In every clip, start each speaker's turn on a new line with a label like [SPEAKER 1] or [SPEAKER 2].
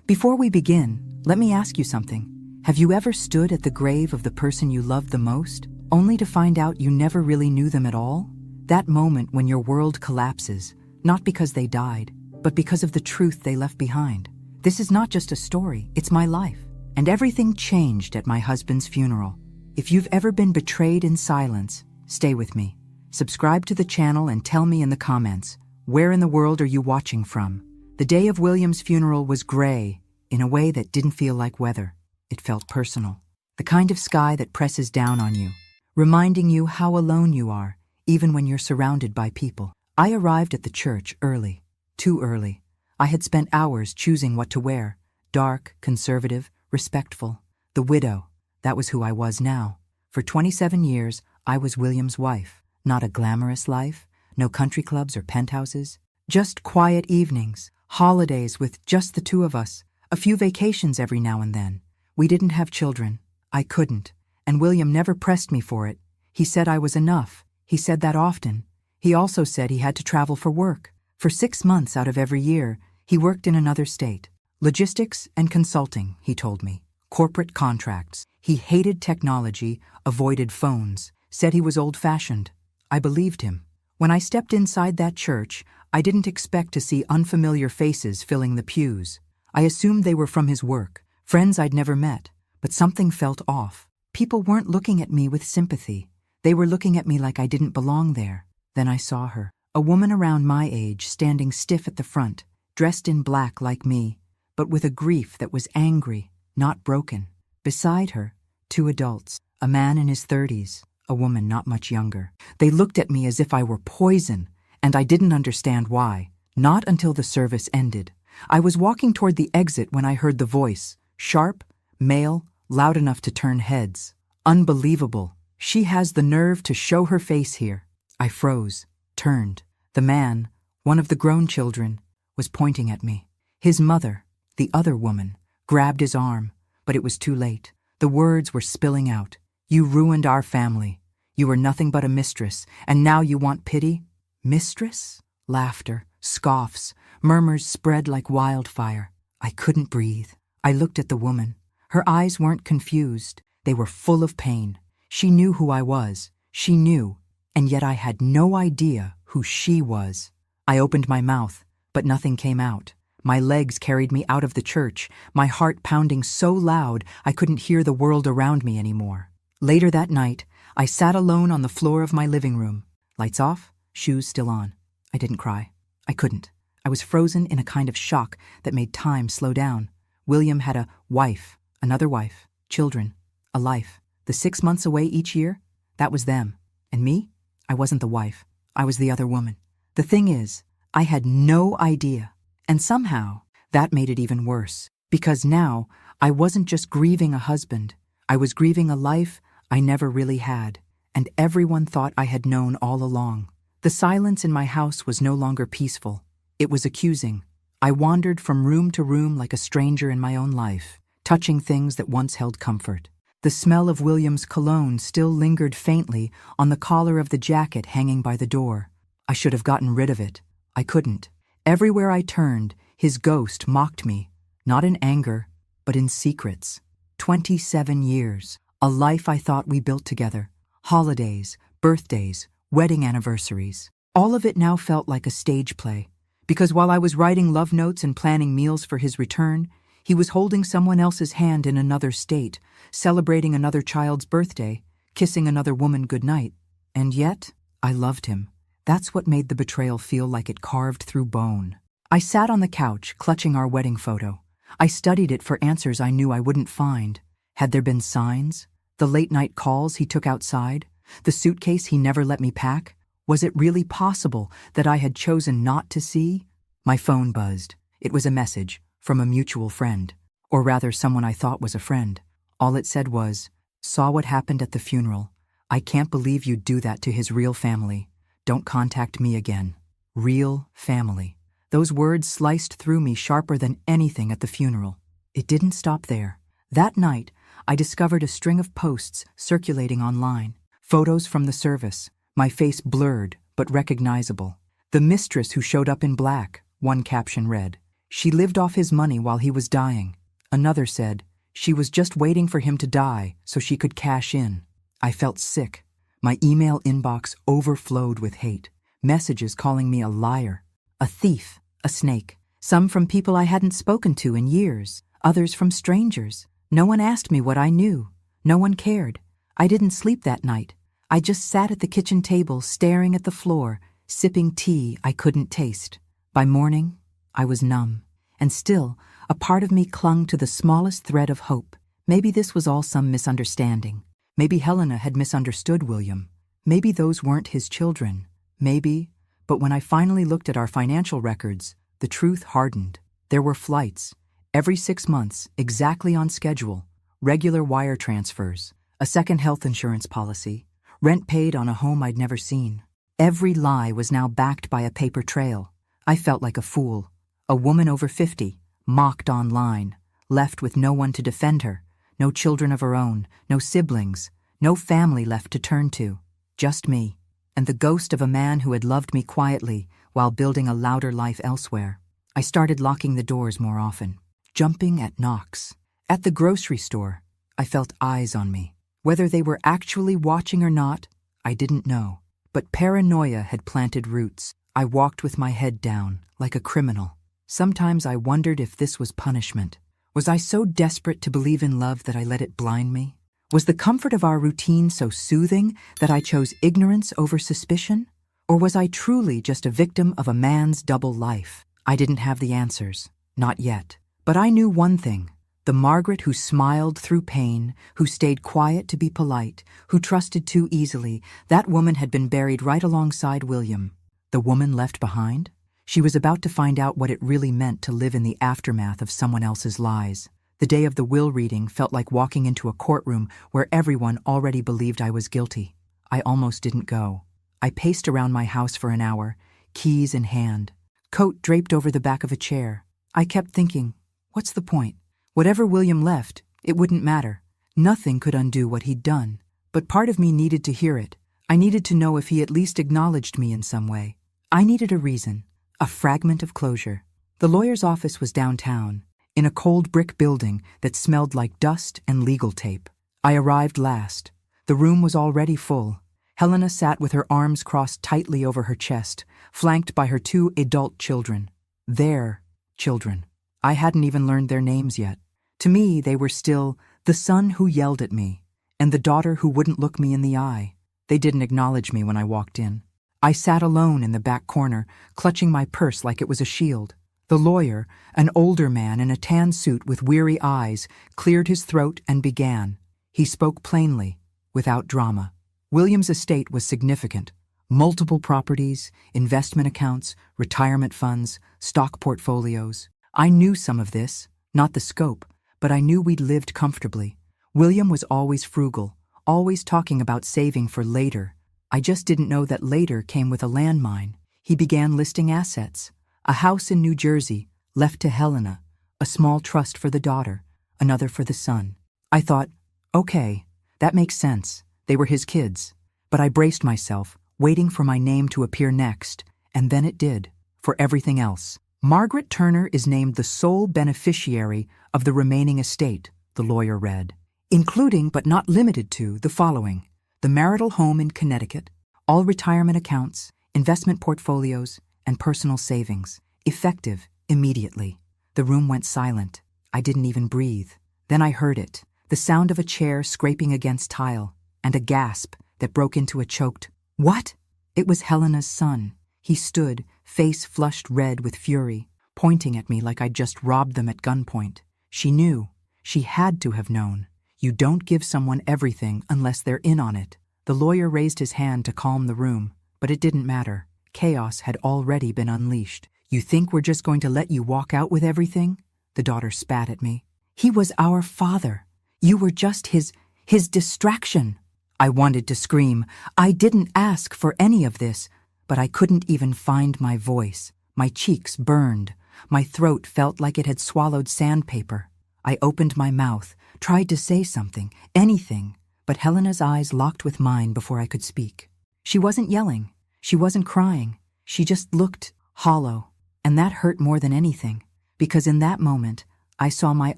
[SPEAKER 1] Before we begin, let me ask you something. Have you ever stood at the grave of the person you loved the most, only to find out you never really knew them at all? That moment when your world collapses, not because they died, but because of the truth they left behind. This is not just a story, it's my life. And everything changed at my husband's funeral. If you've ever been betrayed in silence, stay with me. Subscribe to the channel and tell me in the comments, where in the world are you watching from? The day of William's funeral was gray, in a way that didn't feel like weather. It felt personal. The kind of sky that presses down on you, reminding you how alone you are, even when you're surrounded by people. I arrived at the church early, too early. I had spent hours choosing what to wear. Dark, conservative, respectful. The widow, that was who I was now. For 27 years, I was William's wife. Not a glamorous life, no country clubs or penthouses. Just quiet evenings, holidays with just the two of us, a few vacations every now and then. We didn't have children. I couldn't. And William never pressed me for it. He said I was enough. He said that often. He also said he had to travel for work. For 6 months out of every year, he worked in another state. Logistics and consulting, he told me. Corporate contracts. He hated technology, avoided phones, said he was old-fashioned. I believed him. When I stepped inside that church, I didn't expect to see unfamiliar faces filling the pews. I assumed they were from his work, friends I'd never met, but something felt off. People weren't looking at me with sympathy. They were looking at me like I didn't belong there. Then I saw her, a woman around my age standing stiff at the front, dressed in black like me, but with a grief that was angry, not broken. Beside her, 2 adults, a man in his 30s, a woman not much younger. They looked at me as if I were poison, and I didn't understand why. Not until the service ended. I was walking toward the exit when I heard the voice, sharp, male, loud enough to turn heads. Unbelievable. She has the nerve to show her face here. I froze, turned. The man, one of the grown children, was pointing at me. His mother, the other woman, grabbed his arm, but it was too late. The words were spilling out. You ruined our family. You were nothing but a mistress, and now you want pity? Mistress? Laughter, scoffs, murmurs spread like wildfire. I couldn't breathe. I looked at the woman. Her eyes weren't confused. They were full of pain. She knew who I was. She knew, and yet I had no idea who she was. I opened my mouth, but nothing came out. My legs carried me out of the church, my heart pounding so loud I couldn't hear the world around me anymore. Later that night, I sat alone on the floor of my living room. Lights off, shoes still on. I didn't cry. I couldn't. I was frozen in a kind of shock that made time slow down. William had a wife, another wife, children, a life. The 6 months away each year, that was them. And me? I wasn't the wife. I was the other woman. The thing is, I had no idea. And somehow, that made it even worse. Because now, I wasn't just grieving a husband. I was grieving a life I never really had. And everyone thought I had known all along. The silence in my house was no longer peaceful. It was accusing. I wandered from room to room like a stranger in my own life, touching things that once held comfort. The smell of William's cologne still lingered faintly on the collar of the jacket hanging by the door. I should have gotten rid of it. I couldn't. Everywhere I turned, his ghost mocked me, not in anger, but in secrets. 27 years, a life I thought we built together. Holidays, birthdays, wedding anniversaries. All of it now felt like a stage play, because while I was writing love notes and planning meals for his return, he was holding someone else's hand in another state, celebrating another child's birthday, kissing another woman goodnight. And yet, I loved him. That's what made the betrayal feel like it carved through bone. I sat on the couch, clutching our wedding photo. I studied it for answers I knew I wouldn't find. Had there been signs? The late-night calls he took outside? The suitcase he never let me pack? Was it really possible that I had chosen not to see? My phone buzzed. It was a message from a mutual friend, or rather someone I thought was a friend. All it said was, "Saw what happened at the funeral. I can't believe you'd do that to his real family. Don't contact me again." Real family. Those words sliced through me sharper than anything at the funeral. It didn't stop there. That night, I discovered a string of posts circulating online. Photos from the service, my face blurred but recognizable. The mistress who showed up in black, one caption read. She lived off his money while he was dying. Another said she was just waiting for him to die so she could cash in. I felt sick. My email inbox overflowed with hate. Messages calling me a liar, a thief, a snake. Some from people I hadn't spoken to in years, others from strangers. No one asked me what I knew. No one cared. I didn't sleep that night. I just sat at the kitchen table staring at the floor, sipping tea I couldn't taste. By morning, I was numb. And still, a part of me clung to the smallest thread of hope. Maybe this was all some misunderstanding. Maybe Helena had misunderstood William. Maybe those weren't his children. Maybe. But when I finally looked at our financial records, the truth hardened. There were flights. Every 6 months, exactly on schedule. Regular wire transfers. A second health insurance policy. Rent paid on a home I'd never seen. Every lie was now backed by a paper trail. I felt like a fool. A woman over 50, mocked online, left with no one to defend her, no children of her own, no siblings, no family left to turn to, just me, and the ghost of a man who had loved me quietly while building a louder life elsewhere. I started locking the doors more often, jumping at knocks. At the grocery store, I felt eyes on me. Whether they were actually watching or not, I didn't know. But paranoia had planted roots. I walked with my head down, like a criminal. Sometimes I wondered if this was punishment. Was I so desperate to believe in love that I let it blind me? Was the comfort of our routine so soothing that I chose ignorance over suspicion? Or was I truly just a victim of a man's double life? I didn't have the answers. Not yet. But I knew one thing. The Margaret who smiled through pain, who stayed quiet to be polite, who trusted too easily, that woman had been buried right alongside William. The woman left behind? She was about to find out what it really meant to live in the aftermath of someone else's lies. The day of the will reading felt like walking into a courtroom where everyone already believed I was guilty. I almost didn't go. I paced around my house for an hour, keys in hand, coat draped over the back of a chair. I kept thinking, what's the point? Whatever William left, it wouldn't matter. Nothing could undo what he'd done. But part of me needed to hear it. I needed to know if he at least acknowledged me in some way. I needed a reason, a fragment of closure. The lawyer's office was downtown, in a cold brick building that smelled like dust and legal tape. I arrived last. The room was already full. Helena sat with her arms crossed tightly over her chest, flanked by her 2 adult children. Their children. I hadn't even learned their names yet. To me, they were still the son who yelled at me and the daughter who wouldn't look me in the eye. They didn't acknowledge me when I walked in. I sat alone in the back corner, clutching my purse like it was a shield. The lawyer, an older man in a tan suit with weary eyes, cleared his throat and began. He spoke plainly, without drama. William's estate was significant. Multiple properties, investment accounts, retirement funds, stock portfolios. I knew some of this, not the scope, but I knew we'd lived comfortably. William was always frugal, always talking about saving for later. I just didn't know that later came with a landmine. He began listing assets. A house in New Jersey, left to Helena, a small trust for the daughter, another for the son. I thought, okay, that makes sense. They were his kids. But I braced myself, waiting for my name to appear next, and then it did, for everything else. Margaret Turner is named the sole beneficiary of the remaining estate, the lawyer read, including but not limited to the following: the marital home in Connecticut, all retirement accounts, investment portfolios, and personal savings, effective immediately. The room went silent. I didn't even breathe. Then I heard it, the sound of a chair scraping against tile, and a gasp that broke into a choked, "What?" It was Helena's son. He stood, face flushed red with fury, pointing at me like I'd just robbed them at gunpoint. She knew. She had to have known. You don't give someone everything unless they're in on it. The lawyer raised his hand to calm the room, but it didn't matter. Chaos had already been unleashed. "You think we're just going to let you walk out with everything?" The daughter spat at me. "He was our father. You were just his distraction." I wanted to scream. I didn't ask for any of this, but I couldn't even find my voice. My cheeks burned. My throat felt like it had swallowed sandpaper. I opened my mouth, tried to say something, anything, but Helena's eyes locked with mine before I could speak. She wasn't yelling. She wasn't crying. She just looked hollow, and that hurt more than anything, because in that moment, I saw my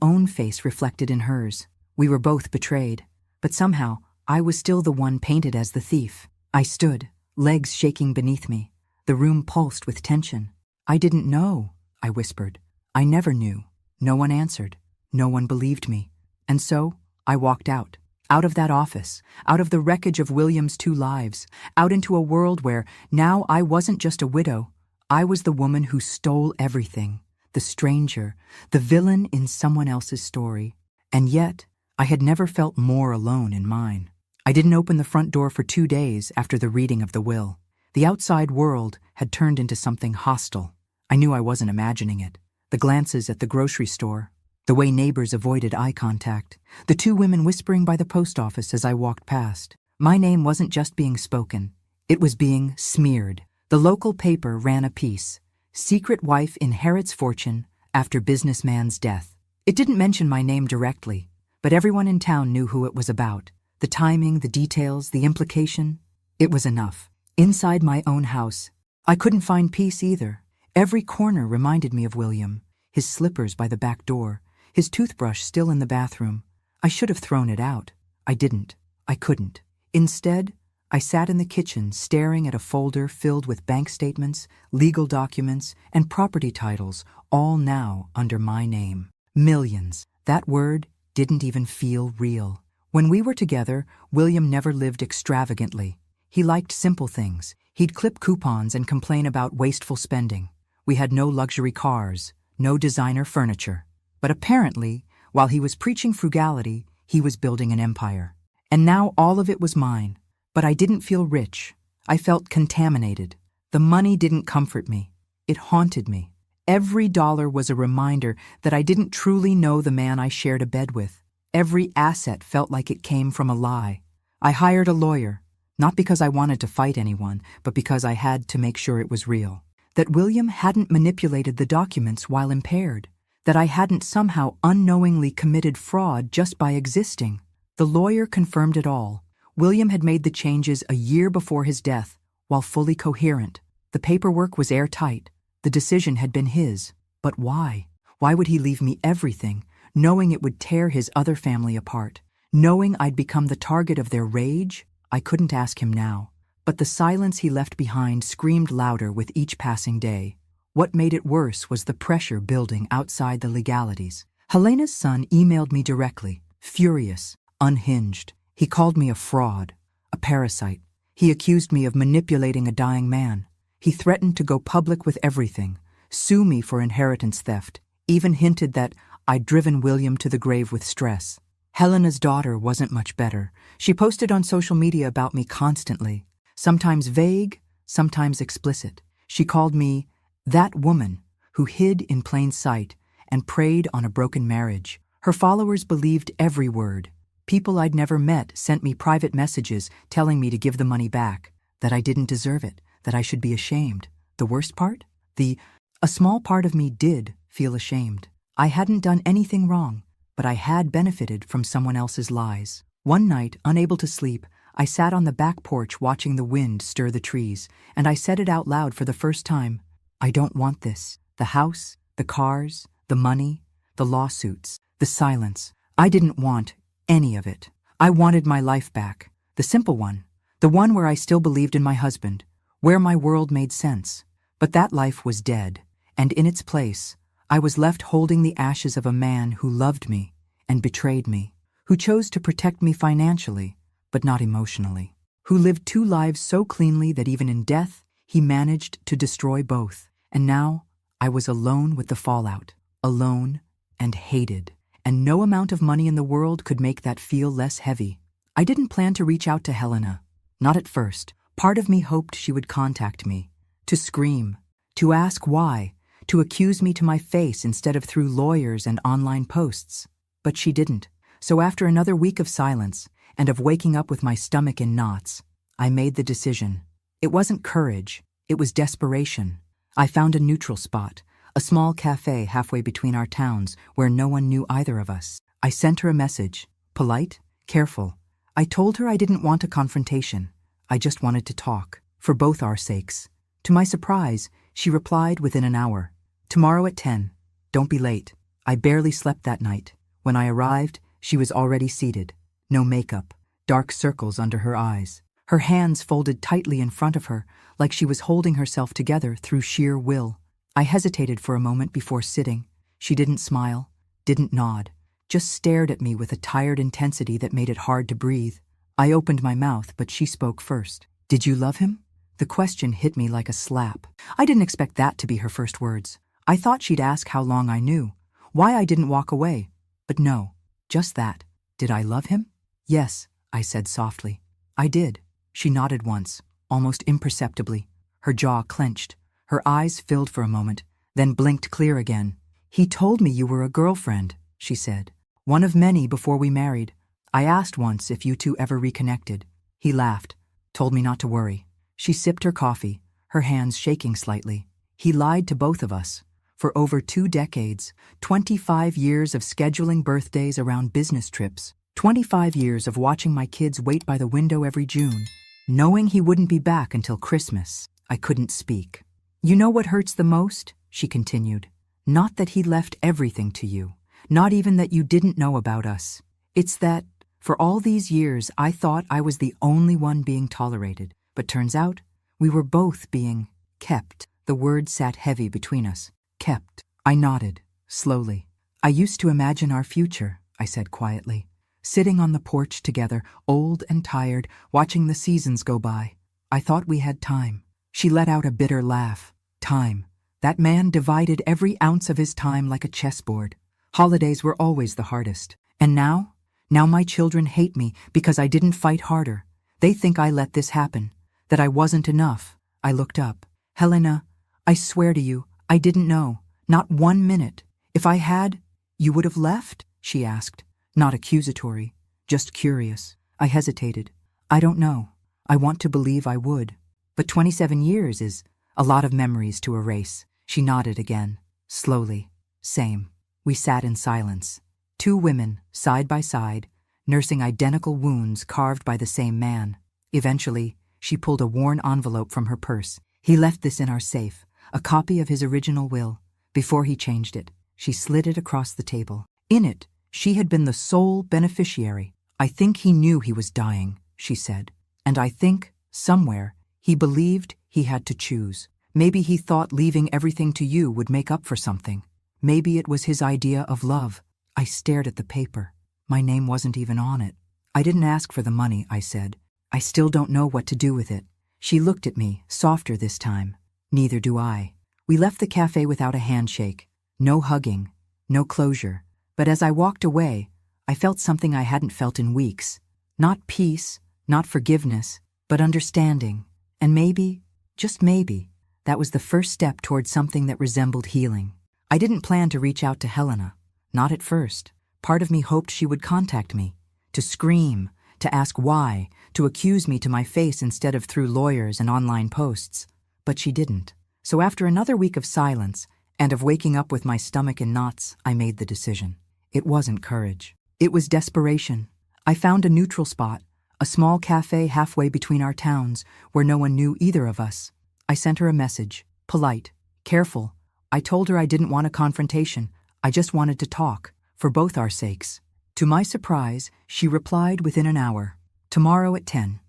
[SPEAKER 1] own face reflected in hers. We were both betrayed, but somehow I was still the one painted as the thief. I stood, legs shaking beneath me. The room pulsed with tension. "I didn't know," I whispered. "I never knew." No one answered. No one believed me. And so, I walked out of that office, out of the wreckage of William's 2 lives, out into a world where now I wasn't just a widow. I was the woman who stole everything, the stranger, the villain in someone else's story. And yet, I had never felt more alone in mine. I didn't open the front door for 2 days after the reading of the will. The outside world had turned into something hostile. I knew I wasn't imagining it. The glances at the grocery store, the way neighbors avoided eye contact, the 2 women whispering by the post office as I walked past. My name wasn't just being spoken. It was being smeared. The local paper ran a piece. "Secret wife inherits fortune after businessman's death." It didn't mention my name directly, but everyone in town knew who it was about. The timing, the details, the implication. It was enough. Inside my own house, I couldn't find peace either. Every corner reminded me of William, his slippers by the back door, his toothbrush still in the bathroom. I should have thrown it out. I didn't. I couldn't. Instead, I sat in the kitchen staring at a folder filled with bank statements, legal documents, and property titles, all now under my name. Millions. That word didn't even feel real. When we were together, William never lived extravagantly. He liked simple things. He'd clip coupons and complain about wasteful spending. We had no luxury cars, no designer furniture. But apparently, while he was preaching frugality, he was building an empire. And now all of it was mine. But I didn't feel rich. I felt contaminated. The money didn't comfort me. It haunted me. Every dollar was a reminder that I didn't truly know the man I shared a bed with. Every asset felt like it came from a lie. I hired a lawyer, not because I wanted to fight anyone, but because I had to make sure it was real. That William hadn't manipulated the documents while impaired. That I hadn't somehow unknowingly committed fraud just by existing. The lawyer confirmed it all. William had made the changes a year before his death, while fully coherent. The paperwork was airtight. The decision had been his. But why? Why would he leave me everything, knowing it would tear his other family apart? Knowing I'd become the target of their rage? I couldn't ask him now. But the silence he left behind screamed louder with each passing day. What made it worse was the pressure building outside the legalities. Helena's son emailed me directly, furious, unhinged. He called me a fraud, a parasite. He accused me of manipulating a dying man. He threatened to go public with everything, sue me for inheritance theft, even hinted that I'd driven William to the grave with stress. Helena's daughter wasn't much better. She posted on social media about me constantly, sometimes vague, sometimes explicit. She called me that woman who hid in plain sight and preyed on a broken marriage. Her followers believed every word. People I'd never met sent me private messages telling me to give the money back, that I didn't deserve it, that I should be ashamed. The worst part? A small part of me did feel ashamed. I hadn't done anything wrong, but I had benefited from someone else's lies. One night, unable to sleep, I sat on the back porch watching the wind stir the trees, and I said it out loud for the first time. I don't want this. The house, the cars, the money, the lawsuits, the silence. I didn't want any of it. I wanted my life back. The simple one. The one where I still believed in my husband, where my world made sense. But that life was dead, and in its place, I was left holding the ashes of a man who loved me and betrayed me, who chose to protect me financially, but not emotionally, who lived 2 lives so cleanly that even in death, he managed to destroy both. And now, I was alone with the fallout, alone and hated. And no amount of money in the world could make that feel less heavy. I didn't plan to reach out to Helena. Not at first. Part of me hoped she would contact me, to scream, to ask why, to accuse me to my face instead of through lawyers and online posts. But she didn't. So after another week of silence, and of waking up with my stomach in knots, I made the decision. It wasn't courage, it was desperation. I found a neutral spot, a small cafe halfway between our towns where no one knew either of us. I sent her a message, polite, careful. I told her I didn't want a confrontation. I just wanted to talk, for both our sakes. To my surprise, she replied within an hour. "Tomorrow at 10. Don't be late. I barely slept that night. When I arrived, she was already seated. No makeup, dark circles under her eyes. Her hands folded tightly in front of her, like she was holding herself together through sheer will. I hesitated for a moment before sitting. She didn't smile, didn't nod, just stared at me with a tired intensity that made it hard to breathe. I opened my mouth, but she spoke first. Did you love him? The question hit me like a slap. I didn't expect that to be her first words. I thought she'd ask how long I knew, why I didn't walk away. But no, just that. Did I love him? Yes, I said softly. I did. She nodded once, almost imperceptibly. Her jaw clenched. Her eyes filled for a moment, then blinked clear again. He told me you were a girlfriend, she said. One of many before we married. I asked once if you two ever reconnected. He laughed, told me not to worry. She sipped her coffee, her hands shaking slightly. He lied to both of us. For over 2 decades, 25 years of scheduling birthdays around business trips, 25 years of watching my kids wait by the window every June, knowing he wouldn't be back until Christmas. I couldn't speak. You know what hurts the most? She continued. Not that he left everything to you, not even that you didn't know about us. It's that, for all these years, I thought I was the only one being tolerated. But turns out, we were both being kept. The word sat heavy between us. Kept. I nodded, slowly. I used to imagine our future, I said quietly. Sitting on the porch together, old and tired, watching the seasons go by. I thought we had time. She let out a bitter laugh. Time. That man divided every ounce of his time like a chessboard. Holidays were always the hardest. And now? Now my children hate me because I didn't fight harder. They think I let this happen, that I wasn't enough. I looked up. Helena, I swear to you, I didn't know. Not 1 minute. If I had, you would have left? She asked. Not accusatory, just curious. I hesitated. I don't know. I want to believe I would. But 27 years is a lot of memories to erase. She nodded again, slowly. Same. We sat in silence. 2 women, side by side, nursing identical wounds carved by the same man. Eventually, she pulled a worn envelope from her purse. He left this in our safe, a copy of his original will. Before he changed it, she slid it across the table. In it, she had been the sole beneficiary. I think he knew he was dying, she said. And I think, somewhere, he believed he had to choose. Maybe he thought leaving everything to you would make up for something. Maybe it was his idea of love. I stared at the paper. My name wasn't even on it. I didn't ask for the money, I said. I still don't know what to do with it. She looked at me, softer this time. Neither do I. We left the cafe without a handshake. No hugging, no closure. But as I walked away, I felt something I hadn't felt in weeks. Not peace, not forgiveness, but understanding. And maybe, just maybe, that was the first step toward something that resembled healing. I didn't plan to reach out to Helena. Not at first. Part of me hoped she would contact me. To scream, to ask why, to accuse me to my face instead of through lawyers and online posts. But she didn't. So after another week of silence, and of waking up with my stomach in knots, I made the decision. It wasn't courage. It was desperation. I found a neutral spot, a small cafe halfway between our towns, where no one knew either of us. I sent her a message, polite, careful. I told her I didn't want a confrontation. I just wanted to talk, for both our sakes. To my surprise, she replied within an hour. Tomorrow at 10.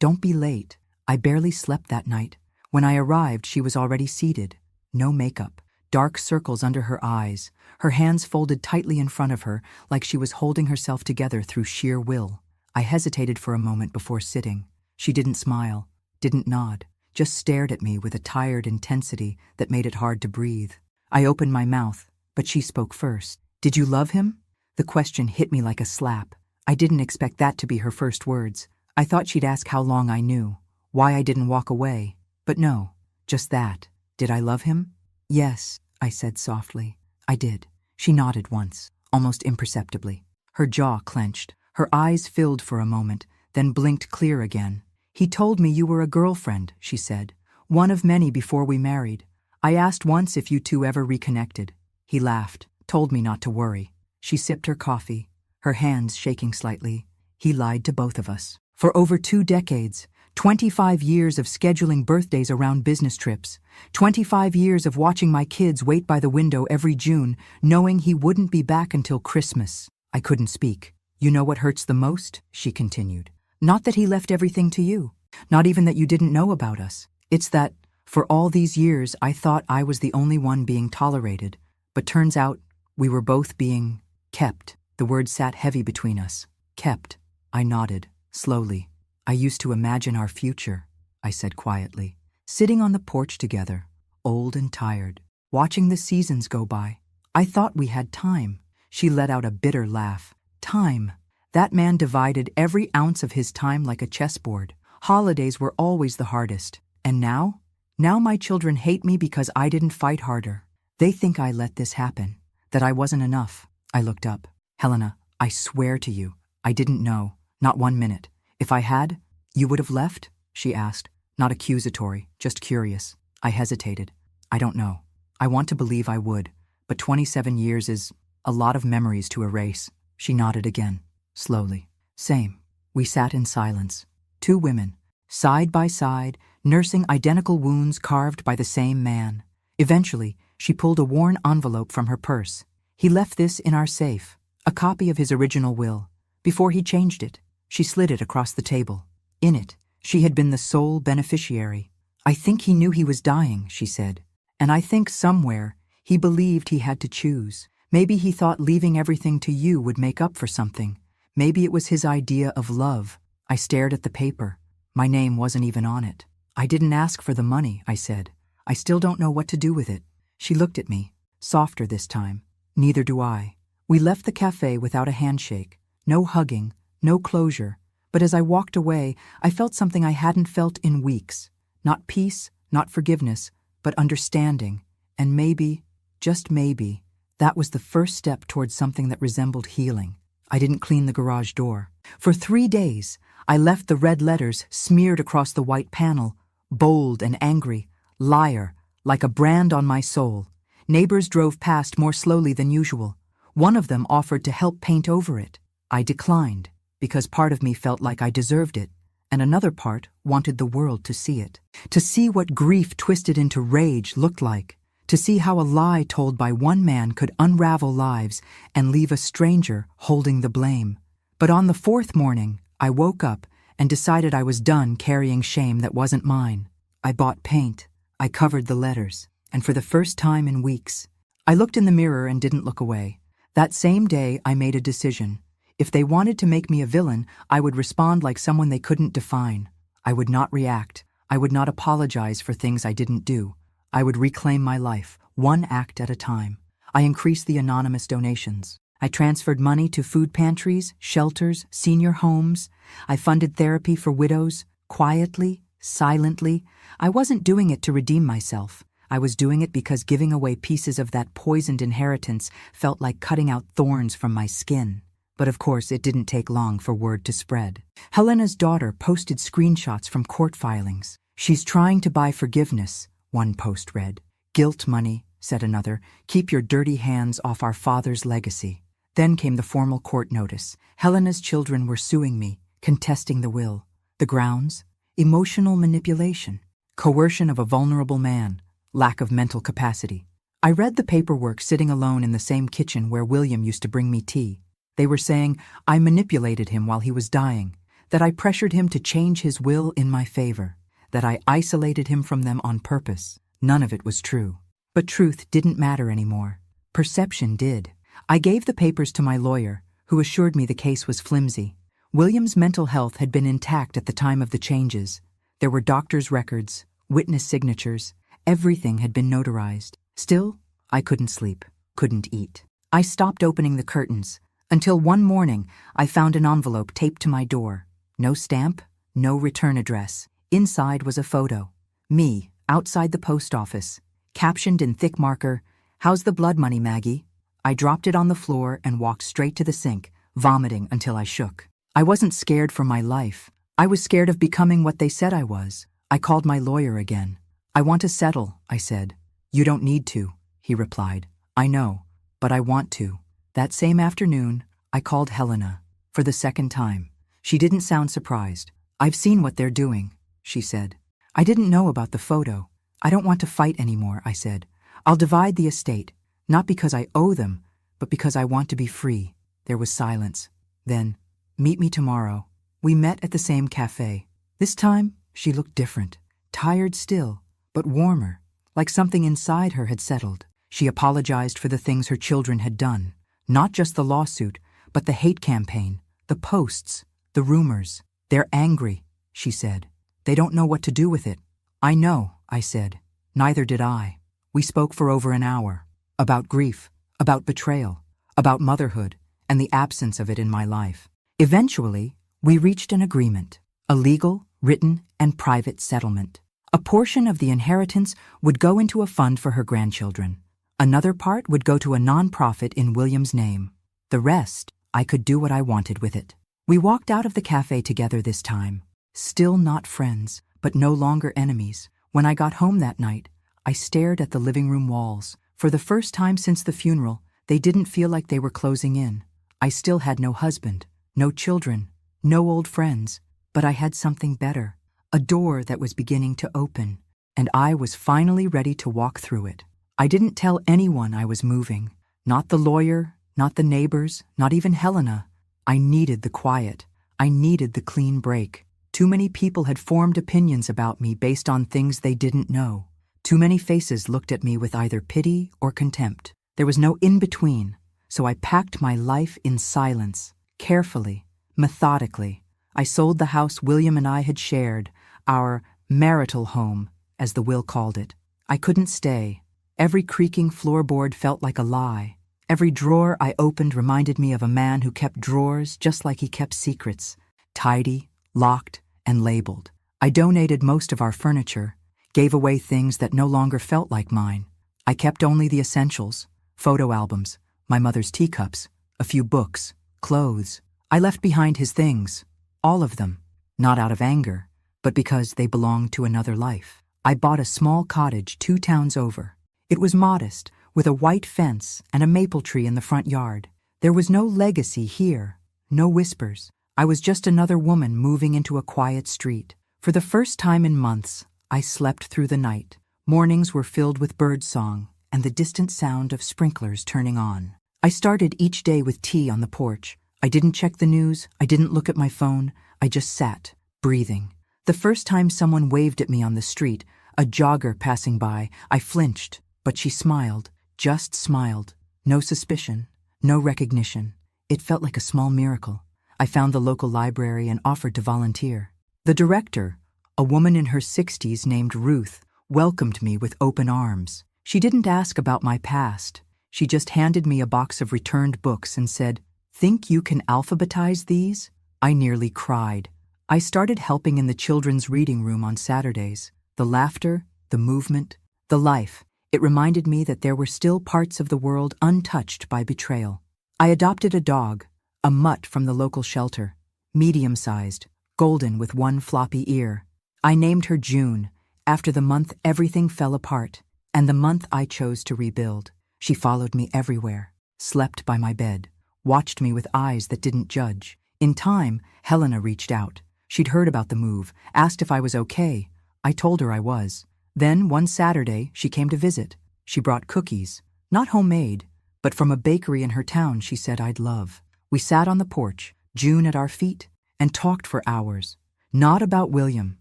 [SPEAKER 1] Don't be late. I barely slept that night. When I arrived, she was already seated. No makeup, dark circles under her eyes, her hands folded tightly in front of her, like she was holding herself together through sheer will. I hesitated for a moment before sitting. She didn't smile, didn't nod, just stared at me with a tired intensity that made it hard to breathe. I opened my mouth, but she spoke first. Did you love him? The question hit me like a slap. I didn't expect that to be her first words. I thought she'd ask how long I knew, why I didn't walk away. But no, just that. Did I love him? Yes, I said softly. I did. She nodded once, almost imperceptibly. Her jaw clenched. Her eyes filled for a moment, then blinked clear again. He told me you were a girlfriend, she said. One of many before we married. I asked once if you two ever reconnected. He laughed, told me not to worry. She sipped her coffee, her hands shaking slightly. He lied to both of us. For over 2 decades, 25 years of scheduling birthdays around business trips. 25 years of watching my kids wait by the window every June, knowing he wouldn't be back until Christmas. I couldn't speak. You know what hurts the most? She continued. Not that he left everything to you. Not even that you didn't know about us. It's that, for all these years, I thought I was the only one being tolerated. But turns out, we were both being kept. The word sat heavy between us. Kept. I nodded, slowly. I used to imagine our future, I said quietly. Sitting on the porch together, old and tired, watching the seasons go by. I thought we had time. She let out a bitter laugh. Time. That man divided every ounce of his time like a chessboard. Holidays were always the hardest. And now? Now my children hate me because I didn't fight harder. They think I let this happen, that I wasn't enough. I looked up. Helena, I swear to you, I didn't know. Not 1 minute. If I had, you would have left? She asked. Not accusatory, just curious. I hesitated. I don't know. I want to believe I would, but 27 years is a lot of memories to erase. She nodded again, slowly. Same. We sat in silence. 2 women, side by side, nursing identical wounds carved by the same man. Eventually, she pulled a worn envelope from her purse. He left this in our safe, a copy of his original will. Before he changed it, she slid it across the table. In it, she had been the sole beneficiary. I think he knew he was dying, she said. And I think somewhere, he believed he had to choose. Maybe he thought leaving everything to you would make up for something. Maybe it was his idea of love. I stared at the paper. My name wasn't even on it. I didn't ask for the money, I said. I still don't know what to do with it. She looked at me, softer this time. Neither do I. We left the cafe without a handshake. No hugging, no closure. But as I walked away, I felt something I hadn't felt in weeks. Not peace, not forgiveness, but understanding. And maybe, just maybe, that was the first step towards something that resembled healing. I didn't clean the garage door. For 3 days, I left the red letters smeared across the white panel, bold and angry, liar, like a brand on my soul. Neighbors drove past more slowly than usual. One of them offered to help paint over it. I declined, because part of me felt like I deserved it, and another part wanted the world to see it. To see what grief twisted into rage looked like. To see how a lie told by one man could unravel lives and leave a stranger holding the blame. But on the 4th morning, I woke up and decided I was done carrying shame that wasn't mine. I bought paint. I covered the letters. And for the first time in weeks, I looked in the mirror and didn't look away. That same day, I made a decision. If they wanted to make me a villain, I would respond like someone they couldn't define. I would not react. I would not apologize for things I didn't do. I would reclaim my life, one act at a time. I increased the anonymous donations. I transferred money to food pantries, shelters, senior homes. I funded therapy for widows, quietly, silently. I wasn't doing it to redeem myself. I was doing it because giving away pieces of that poisoned inheritance felt like cutting out thorns from my skin. But of course, it didn't take long for word to spread. Helena's daughter posted screenshots from court filings. She's trying to buy forgiveness, one post read. Guilt money, said another. Keep your dirty hands off our father's legacy. Then came the formal court notice. Helena's children were suing me, contesting the will. The grounds? Emotional manipulation, coercion of a vulnerable man, lack of mental capacity. I read the paperwork sitting alone in the same kitchen where William used to bring me tea. They were saying I manipulated him while he was dying, that I pressured him to change his will in my favor, that I isolated him from them on purpose. None of it was true. But truth didn't matter anymore. Perception did. I gave the papers to my lawyer, who assured me the case was flimsy. William's mental health had been intact at the time of the changes. There were doctor's records, witness signatures. Everything had been notarized. Still, I couldn't sleep, couldn't eat. I stopped opening the curtains, until one morning I found an envelope taped to my door. No stamp, no return address. Inside was a photo. Me, outside the post office, captioned in thick marker, "How's the blood money, Maggie?" I dropped it on the floor and walked straight to the sink, vomiting until I shook. I wasn't scared for my life. I was scared of becoming what they said I was. I called my lawyer again. "I want to settle," I said. "You don't need to," he replied. "I know, but I want to." That same afternoon, I called Helena for the second time. She didn't sound surprised. "I've seen what they're doing. she said. I didn't know about the photo. I don't want to fight anymore, I said. I'll divide the estate, not because I owe them, but because I want to be free. There was silence. Then, meet me tomorrow. We met at the same cafe. This time, she looked different, tired still, but warmer, like something inside her had settled. She apologized for the things her children had done, not just the lawsuit, but the hate campaign, the posts, the rumors. They're angry, she said. They don't know what to do with it. I know, I said. Neither did I. We spoke for over an hour. About grief, about betrayal, about motherhood, and the absence of it in my life. Eventually, we reached an agreement, a legal, written, and private settlement. A portion of the inheritance would go into a fund for her grandchildren. Another part would go to a nonprofit in William's name. The rest, I could do what I wanted with it. We walked out of the cafe together this time. Still not friends, but no longer enemies. When I got home that night, I stared at the living room walls. For the first time since the funeral, they didn't feel like they were closing in. I still had no husband, no children, no old friends, but I had something better. A door that was beginning to open, and I was finally ready to walk through it. I didn't tell anyone I was moving. Not the lawyer, not the neighbors, not even Helena. I needed the quiet. I needed the clean break. Too many people had formed opinions about me based on things they didn't know. Too many faces looked at me with either pity or contempt. There was no in-between, so I packed my life in silence, carefully, methodically. I sold the house William and I had shared, our marital home, as the will called it. I couldn't stay. Every creaking floorboard felt like a lie. Every drawer I opened reminded me of a man who kept drawers just like he kept secrets, tidy, locked, and labeled. I donated most of our furniture, gave away things that no longer felt like mine. I kept only the essentials, photo albums, my mother's teacups, a few books, clothes. I left behind his things, all of them, not out of anger, but because they belonged to another life. I bought a small cottage 2 towns over. It was modest, with a white fence and a maple tree in the front yard. There was no legacy here, no whispers. I was just another woman moving into a quiet street. For the first time in months, I slept through the night. Mornings were filled with birdsong and the distant sound of sprinklers turning on. I started each day with tea on the porch. I didn't check the news, I didn't look at my phone, I just sat, breathing. The first time someone waved at me on the street, a jogger passing by, I flinched, but she smiled, just smiled. No suspicion, no recognition. It felt like a small miracle. I found the local library and offered to volunteer. The director, a woman in her 60s named Ruth, welcomed me with open arms. She didn't ask about my past. She just handed me a box of returned books and said, "Think you can alphabetize these?" I nearly cried. I started helping in the children's reading room on Saturdays. The laughter, the movement, the life. It reminded me that there were still parts of the world untouched by betrayal. I adopted a dog, a mutt from the local shelter, medium-sized, golden with one floppy ear. I named her June, after the month everything fell apart, and the month I chose to rebuild. She followed me everywhere, slept by my bed, watched me with eyes that didn't judge. In time, Helena reached out. She'd heard about the move, asked if I was okay. I told her I was. Then, one Saturday, she came to visit. She brought cookies, not homemade, but from a bakery in her town she said I'd love. We sat on the porch, June at our feet, and talked for hours. Not about William,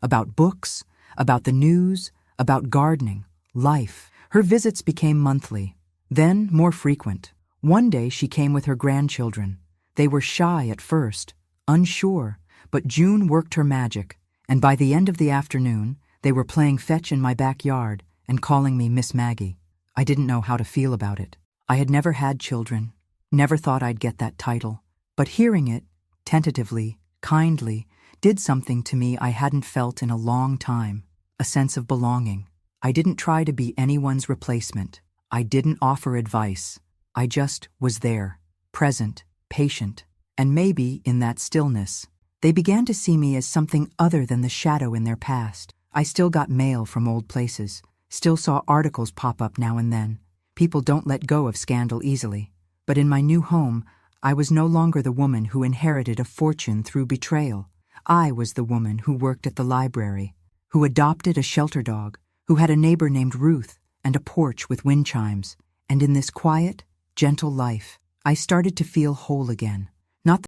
[SPEAKER 1] about books, about the news, about gardening, life. Her visits became monthly, then more frequent. One day she came with her grandchildren. They were shy at first, unsure, but June worked her magic, and by the end of the afternoon, they were playing fetch in my backyard and calling me Miss Maggie. I didn't know how to feel about it. I had never had children, never thought I'd get that title, but hearing it, tentatively, kindly, did something to me I hadn't felt in a long time, a sense of belonging. I didn't try to be anyone's replacement. I didn't offer advice. I just was there, present, patient, and maybe in that stillness, they began to see me as something other than the shadow in their past. I still got mail from old places, still saw articles pop up now and then. People don't let go of scandal easily. But in my new home, I was no longer the woman who inherited a fortune through betrayal. I was the woman who worked at the library, who adopted a shelter dog, who had a neighbor named Ruth and a porch with wind chimes. And in this quiet, gentle life, I started to feel whole again.